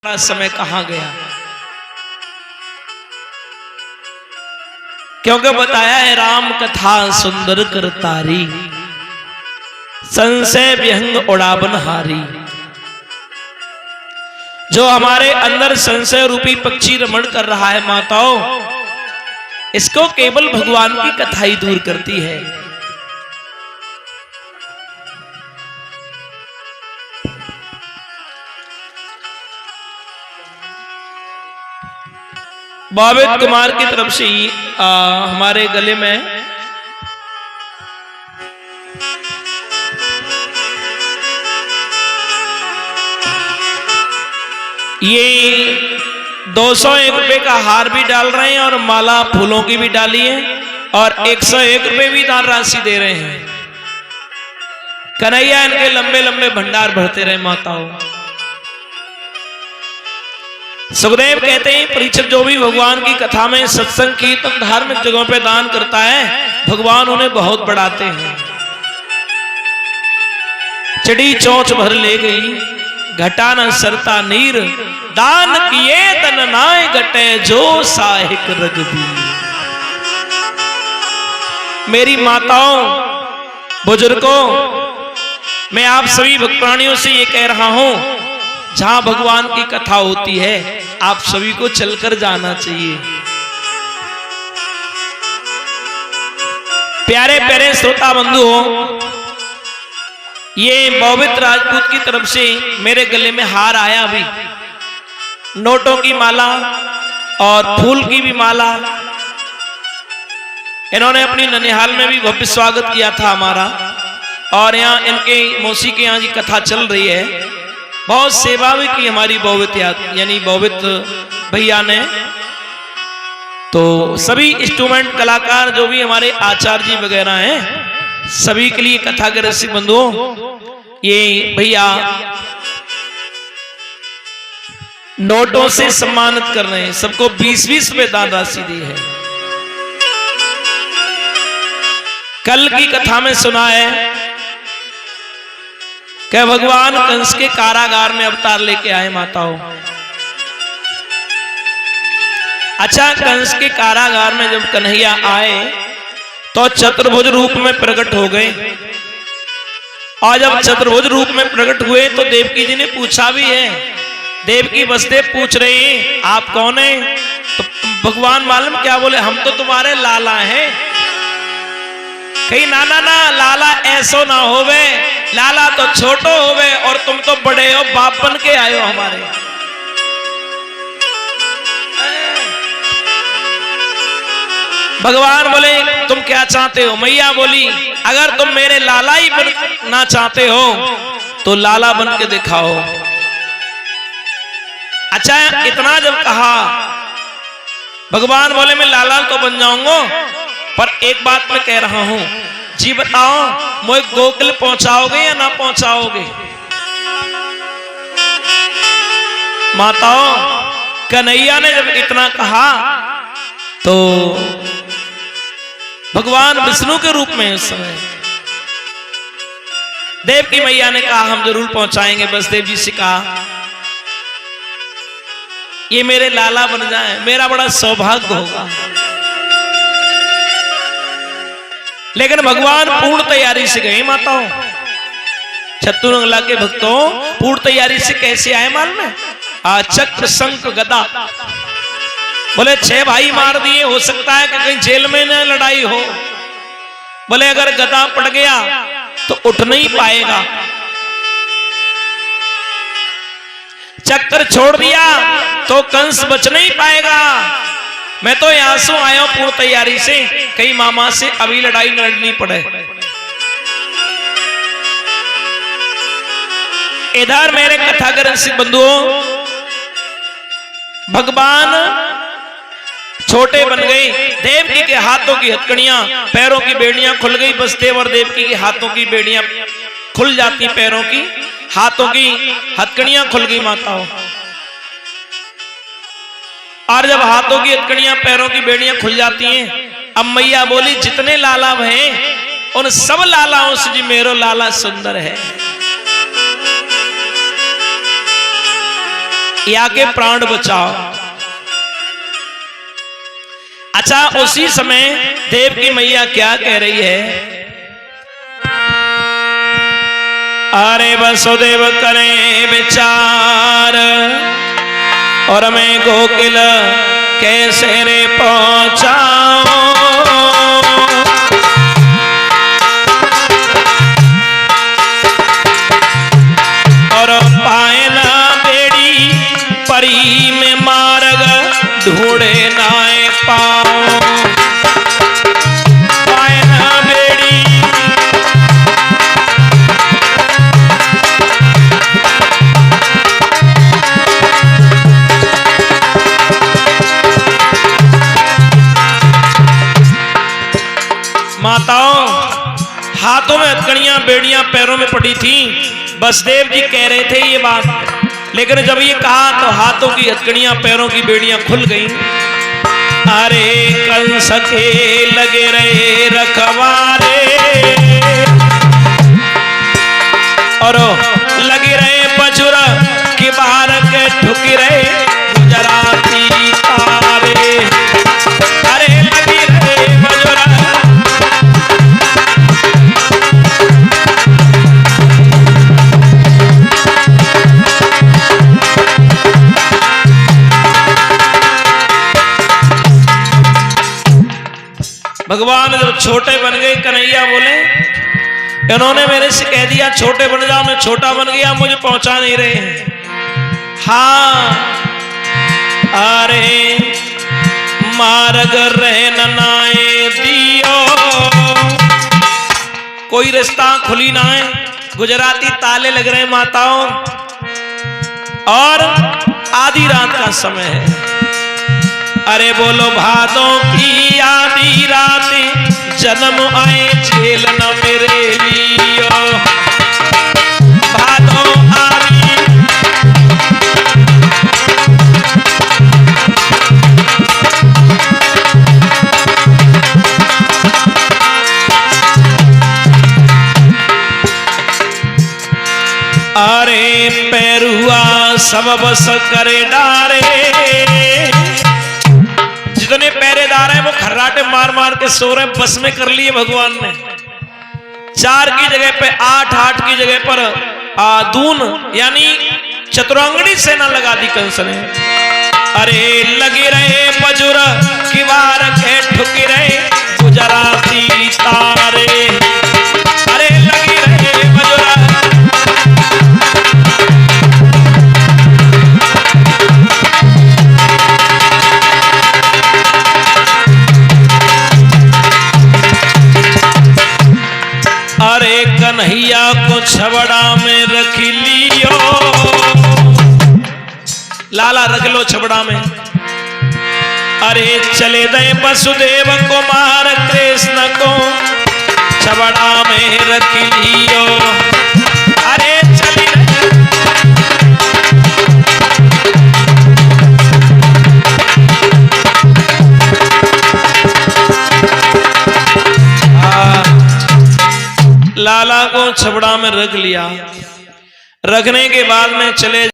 समय कहां गया, क्योंकि बताया है राम कथा सुंदर करतारी, संशय विहंग उड़ाबन हारी। जो हमारे अंदर संशय रूपी पक्षी रमण कर रहा है माताओं, इसको केवल भगवान की कथा ही दूर करती है। बॉबित कुमार की तरफ से ही हमारे गले में ये 201 रुपए का हार भी डाल रहे हैं और माला फूलों की भी डाली है और 101 रुपए भी दान राशि दे रहे हैं। कन्हैया इनके लंबे लंबे भंडार भरते रहे माताओं। सुखदेव कहते हैं परीक्षित जो भी भगवान की कथा में सत्संग कीर्तन धार्मिक जगहों पे दान करता है, भगवान उन्हें बहुत बढ़ाते हैं। चढ़ी चोंच भर ले गई घटा न सरता नीर, दान किए तन नाय गटे जो साहिक रगबी। मेरी माताओं बुजुर्गों, मैं आप सभी भक्त प्राणियों से ये कह रहा हूं, जहां भगवान की कथा होती है आप सभी को चलकर जाना चाहिए। प्यारे प्यारे श्रोता बंधुओं, ये बॉबित राजपूत की तरफ से मेरे गले में हार आया। अभी नोटों की माला और फूल की भी माला, इन्होंने अपनी ननिहाल में भी भव्य स्वागत किया था हमारा, और यहाँ इनके मौसी के यहाँ की कथा चल रही है। बहुत सेवा भी की हमारी बॉबित यानी बॉबित भैया ने। तो सभी इंस्ट्रूमेंट कलाकार जो भी हमारे आचार्य जी वगैरह हैं, सभी के लिए कथा के रसिक बंधुओं, ये भैया नोटों से सम्मानित कर रहे हैं। सबको 20-20 रुपए दान राशि दी है। कल की कथा में सुना है कि भगवान कंस के कारागार में अवतार लेके आए माताओं। अच्छा, कंस के कारागार में जब कन्हैया आए तो चतुर्भुज रूप में प्रकट हो गए, और जब चतुर्भुज रूप में प्रकट हुए तो देवकी जी ने पूछा भी है। देवकी वसुदेव पूछ रहे हैं आप कौन है? तो भगवान मालूम क्या बोले, हम तो तुम्हारे लाला हैं। कहीं ना ना ना, लाला ऐसो ना होवे, लाला तो छोटो होवे और तुम तो बड़े हो, बाप बन के आए हो हमारे। भगवान बोले तुम क्या चाहते हो? मैया बोली अगर तुम मेरे लाला ही बनना चाहते हो तो लाला बन के दिखाओ। अच्छा, इतना जब कहा भगवान बोले मैं लाला तो बन जाऊंगा, पर एक बात मैं कह रहा हूं, जी बताओ मुझे गोकुल पहुंचाओगे या ना पहुंचाओगे? माताओं, कन्हैया ने जब इतना कहा तो भगवान विष्णु के रूप में उस समय देवकी मैया ने कहा हम जरूर पहुंचाएंगे। वसुदेव जी से कहा ये मेरे लाला बन जाए, मेरा बड़ा सौभाग्य होगा। लेकिन भगवान पूर्ण तैयारी से गए माताओं। चतुरंगला के भक्तों पूर्ण तैयारी से कैसे आए मालूम है? चक्र शंख गदा, बोले 6 भाई मार दिए, हो सकता है कि कहीं जेल में न लड़ाई हो। बोले अगर गदा पड़ गया तो उठ नहीं पाएगा। चक्र छोड़ दिया तो कंस बच नहीं पाएगा। मैं तो यहां से आया हूं पूर्ण तैयारी से, कहीं मामा से अभी लड़ाई न लड़नी पड़े। इधर मेरे कथा के रसिक बंधुओं, भगवान छोटे बन गए। देवकी के हाथों की हथकड़ियां, पैरों की बेड़ियां खुल गई। वसुदेव और देवकी के हाथों की बेड़ियां खुल जाती, पैरों की हाथों की हथकड़ियां खुल गई माताओं। और जब हाथों की हथकड़ियां पैरों की बेड़ियां खुल जाती हैं, अब मैया बोली जितने लाला हैं उन सब लालाओं से जी मेरो लाला सुंदर है। या के प्राण बचाओ। अच्छा, उसी समय देव की मैया क्या कह रही है? अरे वसुदेव करें विचार और मैं गोकुल कैसे रे पहुंचाऊं। और पाए ना बेड़ी परी में मार्ग ढूंढे नाए पाऊं। पाए ना बेड़ी माताओं, हाथों में हथकड़ियां बेड़ियां पैरों में पड़ी थी। वसुदेव जी कह रहे थे ये बात, लेकिन जब ये कहा तो हाथों की हथकड़ियां पैरों की बेड़ियां खुल गईं। अरे कंस के लगे रहे रखवारे और लगे रहे बजुर के बार के ठुकी रहे गुजराती तारे। अरे लगे रहे बजुर भगवान जब छोटे बन गए, कन्हैया बोले इन्होंने मेरे से कह दिया छोटे बन जाओ, मैं छोटा बन गया, मुझे पहुंचा नहीं रहे हैं। हाँ, अरे मार्ग रहे नाए दियो, कोई रास्ता खुली ना है, गुजराती ताले लग रहे माताओं, और आधी रात का समय है। अरे बोलो भादों की आधी रात जन्म आए झेल न मेरे लियो। भादों आधी अरे पैरुआ सब बस करे डारे, जितने पहरेदार हैं वो खर्राटे मार मार के सो रहे, बस में कर लिए भगवान ने। 4 की जगह पे 8, 8 की जगह पर दून यानी चतुरांगणी सेना लगा दी कंस ने। अरे लगे रहे बजुर की वार के ठुकी रहे गुजराती तारे। अरे लगे रहे बजुर अरे कन्हैया को छबड़ा में रख लियो। लाला रख लो छबड़ा में। अरे चले गए वसुदेव कुमार कृष्ण को छबड़ा में रख लियो। अरे चले लाला को छबड़ा में रख लिया। रखने के बाद में चले